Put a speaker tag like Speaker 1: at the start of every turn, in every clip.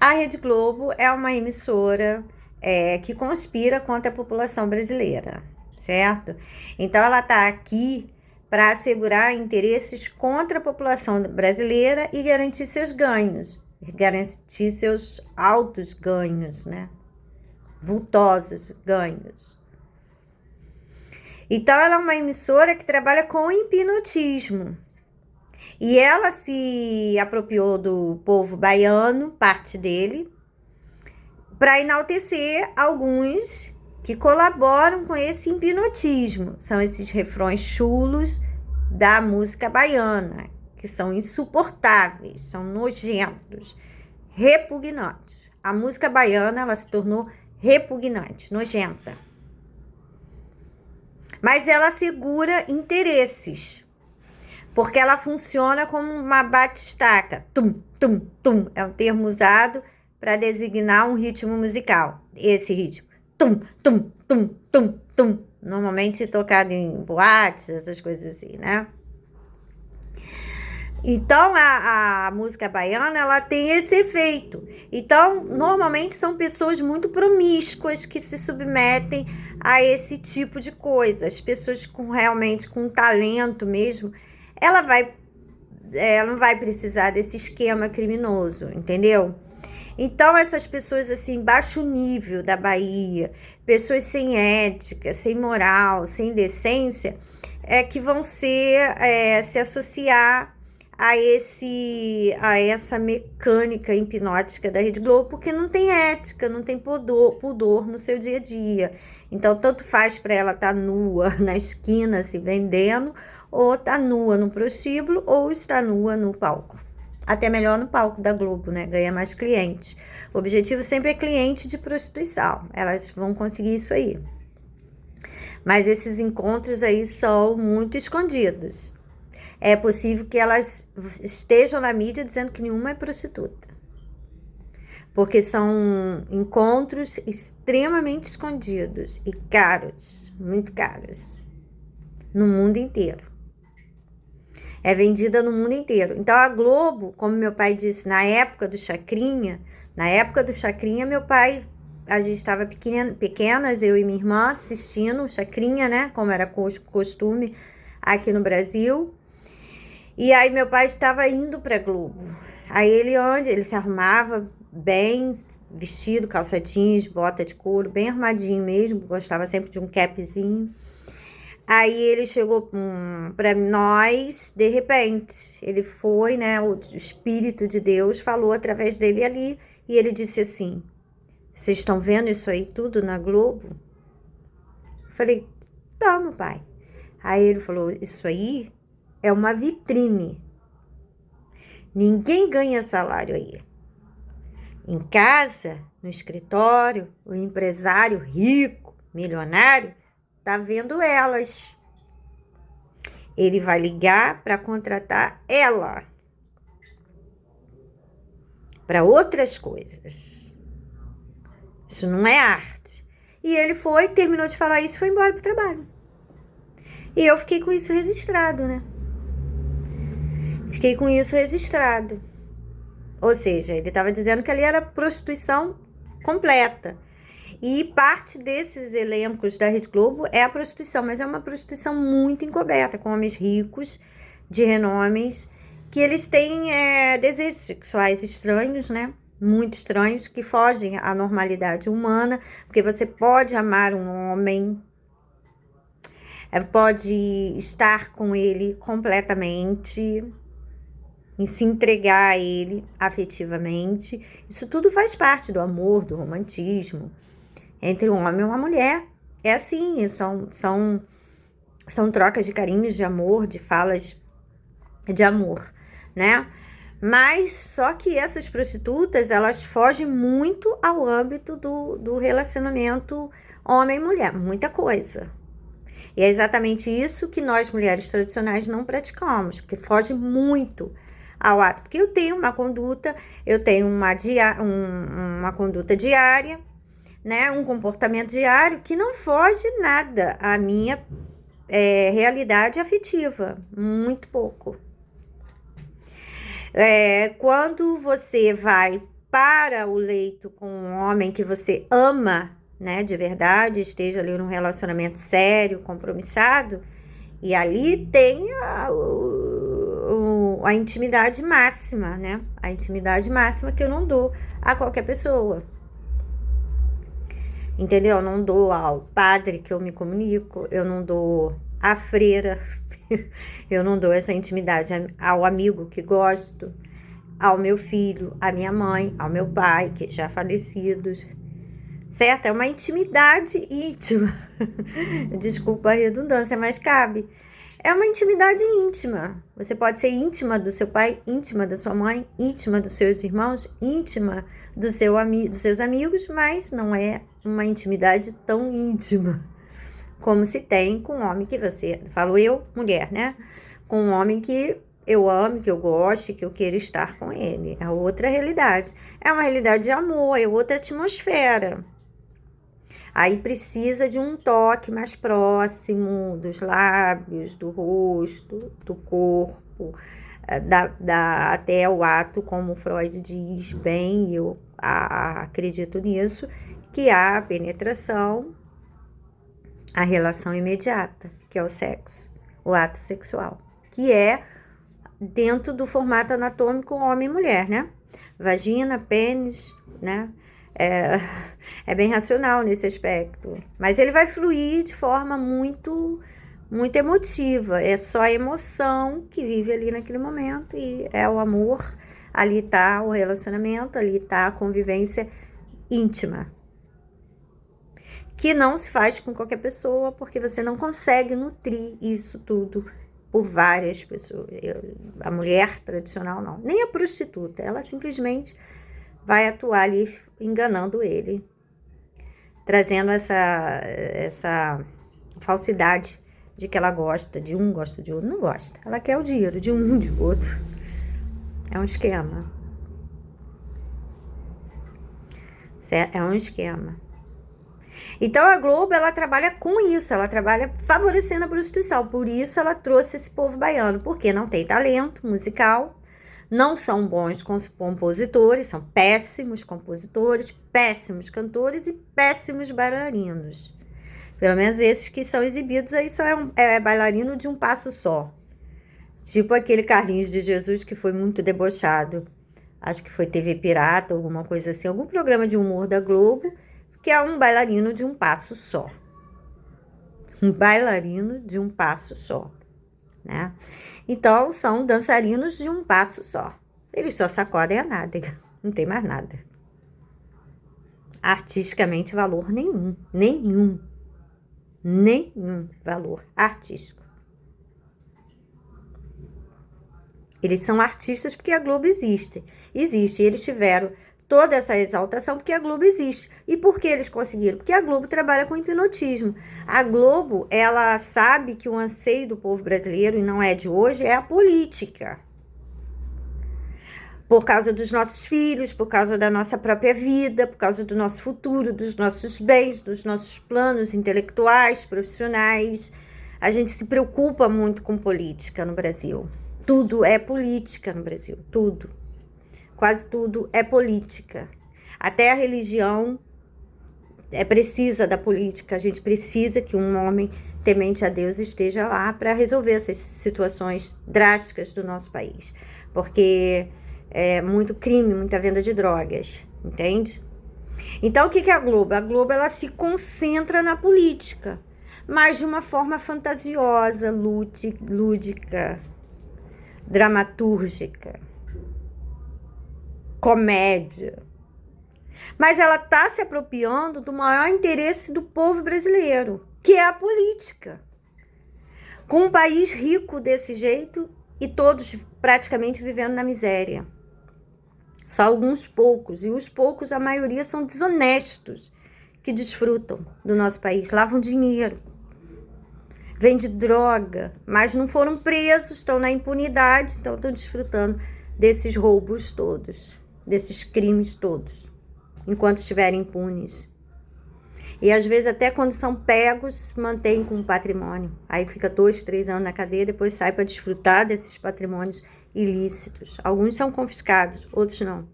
Speaker 1: A Rede Globo é uma emissora que conspira contra a população brasileira, certo? Então, ela está aqui para assegurar interesses contra a população brasileira e garantir seus ganhos, garantir seus altos ganhos, né? Vultosos ganhos. Então, ela é uma emissora que trabalha com hipnotismo. E ela se apropriou do povo baiano, parte dele, para enaltecer alguns que colaboram com esse hipnotismo. São esses refrões chulos da música baiana, que são insuportáveis, são nojentos, repugnantes. A música baiana, ela se tornou repugnante, nojenta. Mas ela segura interesses, porque ela funciona como uma batistaca. Tum, tum, tum. É um termo usado para designar um ritmo musical. Esse ritmo. Tum, tum, tum, tum, tum. Normalmente tocado em boates, essas coisas assim, né? Então, a música baiana, ela tem esse efeito. Então, normalmente são pessoas muito promíscuas que se submetem a esse tipo de coisa. As pessoas realmente com talento mesmo, ela não vai precisar desse esquema criminoso, entendeu? Então, essas pessoas assim, baixo nível da Bahia, pessoas sem ética, sem moral, sem decência, que vão se associar a essa mecânica hipnótica da Rede Globo, porque não tem ética, não tem pudor no seu dia a dia. Então, tanto faz para ela estar nua na esquina se vendendo, ou estar nua no prostíbulo, ou estar nua no palco. Até melhor no palco da Globo, né? Ganha mais clientes. O objetivo sempre é cliente de prostituição. Elas vão conseguir isso aí. Mas esses encontros aí são muito escondidos. É possível que elas estejam na mídia dizendo que nenhuma é prostituta. Porque são encontros extremamente escondidos e caros, muito caros, no mundo inteiro. É vendida no mundo inteiro. Então, a Globo, como meu pai disse, na época do Chacrinha, meu pai, a gente estava pequenas, eu e minha irmã, assistindo o Chacrinha, né? Como era costume aqui no Brasil. E aí, meu pai estava indo para a Globo. Aí, ele se arrumava bem, vestido, calça jeans, bota de couro, bem arrumadinho mesmo, gostava sempre de um capzinho. Aí ele chegou para nós, de repente, ele foi, né, o Espírito de Deus falou através dele ali, e ele disse assim: vocês estão vendo isso aí tudo na Globo? Eu falei: tá, meu pai. Aí ele falou: isso aí é uma vitrine. Ninguém ganha salário aí. Em casa, no escritório, o empresário rico, milionário, tá vendo elas. Ele vai ligar para contratar ela para outras coisas. Isso não é arte. E ele foi, terminou de falar isso e foi embora pro trabalho. E eu fiquei com isso registrado, né? Fiquei com isso registrado. Ou seja, ele estava dizendo que ali era prostituição completa. E parte desses elencos da Rede Globo é a prostituição, mas é uma prostituição muito encoberta, com homens ricos, de renomes, que eles têm desejos sexuais estranhos, né? Muito estranhos, que fogem à normalidade humana, porque você pode amar um homem, pode estar com ele completamente, em se entregar a ele afetivamente. Isso tudo faz parte do amor, do romantismo entre um homem e uma mulher. É assim, são trocas de carinhos, de amor, de falas de amor, né? Mas só que essas prostitutas, elas fogem muito ao âmbito do relacionamento homem e mulher, muita coisa. E é exatamente isso que nós, mulheres tradicionais, não praticamos, porque foge muito ao ato. Porque eu tenho uma conduta, uma conduta diária, né, um comportamento diário que não foge nada à minha realidade afetiva, muito pouco. Quando você vai para o leito com um homem que você ama, né, de verdade, esteja ali num relacionamento sério, compromissado, e ali tem a intimidade máxima, né? A intimidade máxima que eu não dou a qualquer pessoa. Entendeu? Eu não dou ao padre que eu me comunico, eu não dou à freira, eu não dou essa intimidade ao amigo que gosto, ao meu filho, à minha mãe, ao meu pai, que já falecidos, certo? É uma intimidade íntima. Desculpa a redundância, mas cabe. É uma intimidade íntima. Você pode ser íntima do seu pai, íntima da sua mãe, íntima dos seus irmãos, íntima dos seus amigos, mas não é uma intimidade tão íntima como se tem com um homem que você... Falo eu, mulher, né? Com um homem que eu amo, que eu gosto, que eu queira estar com ele. É outra realidade. É uma realidade de amor, é outra atmosfera. Aí precisa de um toque mais próximo dos lábios, do rosto, do corpo, até o ato, como Freud diz bem, eu acredito nisso, que há a penetração, a relação imediata, que é o sexo, o ato sexual, que é dentro do formato anatômico homem e mulher, né? Vagina, pênis, né? É bem racional nesse aspecto, mas ele vai fluir de forma muito, muito emotiva. É só a emoção que vive ali naquele momento e é o amor. Ali está o relacionamento, ali está a convivência íntima, que não se faz com qualquer pessoa, porque você não consegue nutrir isso tudo por várias pessoas. A mulher tradicional não, nem a prostituta, ela simplesmente vai atuar ali enganando ele, trazendo essa falsidade de que ela gosta de um, gosta de outro. Não gosta, ela quer o dinheiro de um, de outro. É um esquema. É um esquema. Então a Globo, ela trabalha com isso, ela trabalha favorecendo a prostituição. Por isso ela trouxe esse povo baiano, porque não tem talento musical, não são bons compositores, são péssimos compositores, péssimos cantores e péssimos bailarinos. Pelo menos esses que são exibidos aí só é bailarino de um passo só. Tipo aquele Carlinhos de Jesus que foi muito debochado. Acho que foi TV Pirata, alguma coisa assim, algum programa de humor da Globo, que é um bailarino de um passo só. Um bailarino de um passo só, né? Então, são dançarinos de um passo só. Eles só sacodem a nádega, não tem mais nada. Artisticamente, valor nenhum. Nenhum valor artístico. Eles são artistas porque a Globo existe. Existe. E eles tiveram toda essa exaltação porque a Globo existe. E por que eles conseguiram? Porque a Globo trabalha com hipnotismo. A Globo, ela sabe que o anseio do povo brasileiro, e não é de hoje, é a política. Por causa dos nossos filhos, por causa da nossa própria vida, por causa do nosso futuro, dos nossos bens, dos nossos planos intelectuais, profissionais. A gente se preocupa muito com política no Brasil. Tudo é política no Brasil, tudo. Quase tudo é política. Até a religião precisa da política. A gente precisa que um homem temente a Deus esteja lá para resolver essas situações drásticas do nosso país. Porque é muito crime, muita venda de drogas, entende? Então, o que é a Globo? A Globo, ela se concentra na política, mas de uma forma fantasiosa, lúdica, dramatúrgica, comédia. Mas ela está se apropriando do maior interesse do povo brasileiro, que é a política. Com um país rico desse jeito e todos praticamente vivendo na miséria. Só alguns poucos, e os poucos, a maioria, são desonestos, que desfrutam do nosso país, lavam dinheiro, vendem droga, mas não foram presos, estão na impunidade, então estão desfrutando desses roubos todos, desses crimes todos, enquanto estiverem impunes. E às vezes até quando são pegos, mantêm com o patrimônio. Aí fica 2, 3 anos na cadeia, depois sai para desfrutar desses patrimônios ilícitos. Alguns são confiscados, outros não.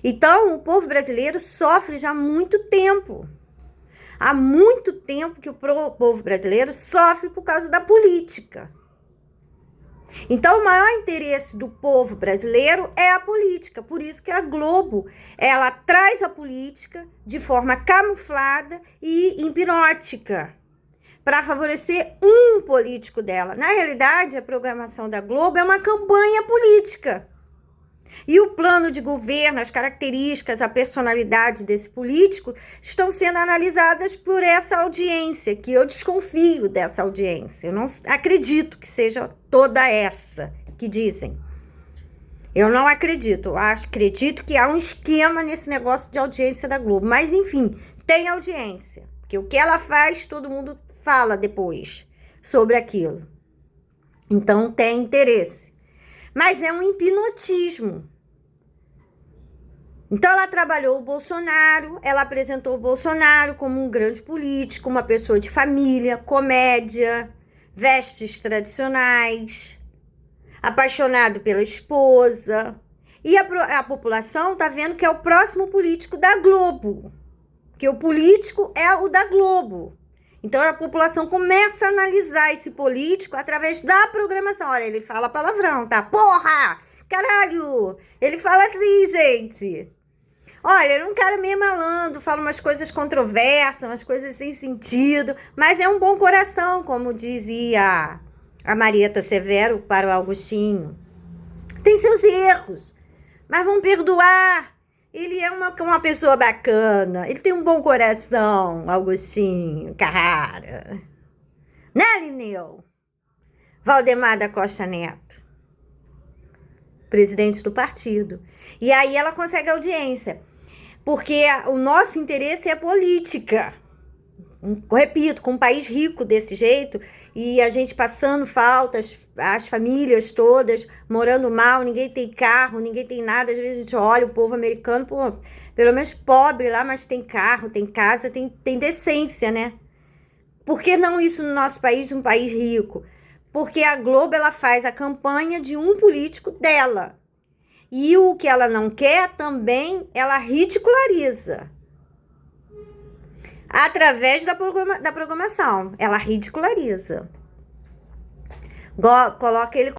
Speaker 1: Então, o povo brasileiro sofre já há muito tempo. Há muito tempo que o povo brasileiro sofre por causa da política. Então, o maior interesse do povo brasileiro é a política. Por isso que a Globo, ela traz a política de forma camuflada e hipnótica, para favorecer um político dela. Na realidade, a programação da Globo é uma campanha política. E o plano de governo, as características, a personalidade desse político estão sendo analisadas por essa audiência, que eu desconfio dessa audiência. Eu não acredito que seja toda essa que dizem. Eu não acredito. Eu acredito que há um esquema nesse negócio de audiência da Globo. Mas, enfim, tem audiência. Porque o que ela faz, todo mundo fala depois sobre aquilo. Então, tem interesse. Mas é um hipnotismo. Então, ela trabalhou o Bolsonaro, ela apresentou o Bolsonaro como um grande político, uma pessoa de família, comédia, vestes tradicionais, apaixonado pela esposa. E a população tá vendo que é o próximo político da Globo, que o político é o da Globo. Então, a população começa a analisar esse político através da programação. Olha, ele fala palavrão, tá? Porra! Caralho! Ele fala assim, gente. Olha, ele é um cara meio malandro, fala umas coisas controversas, umas coisas sem sentido, mas é um bom coração, como dizia a Marieta Severo para o Augustinho. Tem seus erros, mas vão perdoar. Ele é uma pessoa bacana, ele tem um bom coração, Augustinho Carrara. Né, Lineu? Valdemar da Costa Neto, presidente do partido. E aí ela consegue audiência, porque o nosso interesse é política. Repito, com um país rico desse jeito, e a gente passando faltas, as famílias todas morando mal, ninguém tem carro, ninguém tem nada. Às vezes a gente olha o povo americano, pô, pelo menos pobre lá, mas tem carro, tem casa, tem decência, né? Por que não isso no nosso país, um país rico? Porque a Globo, ela faz a campanha de um político dela. E o que ela não quer também, ela ridiculariza. Através da programação, ela ridiculariza. Coloca ele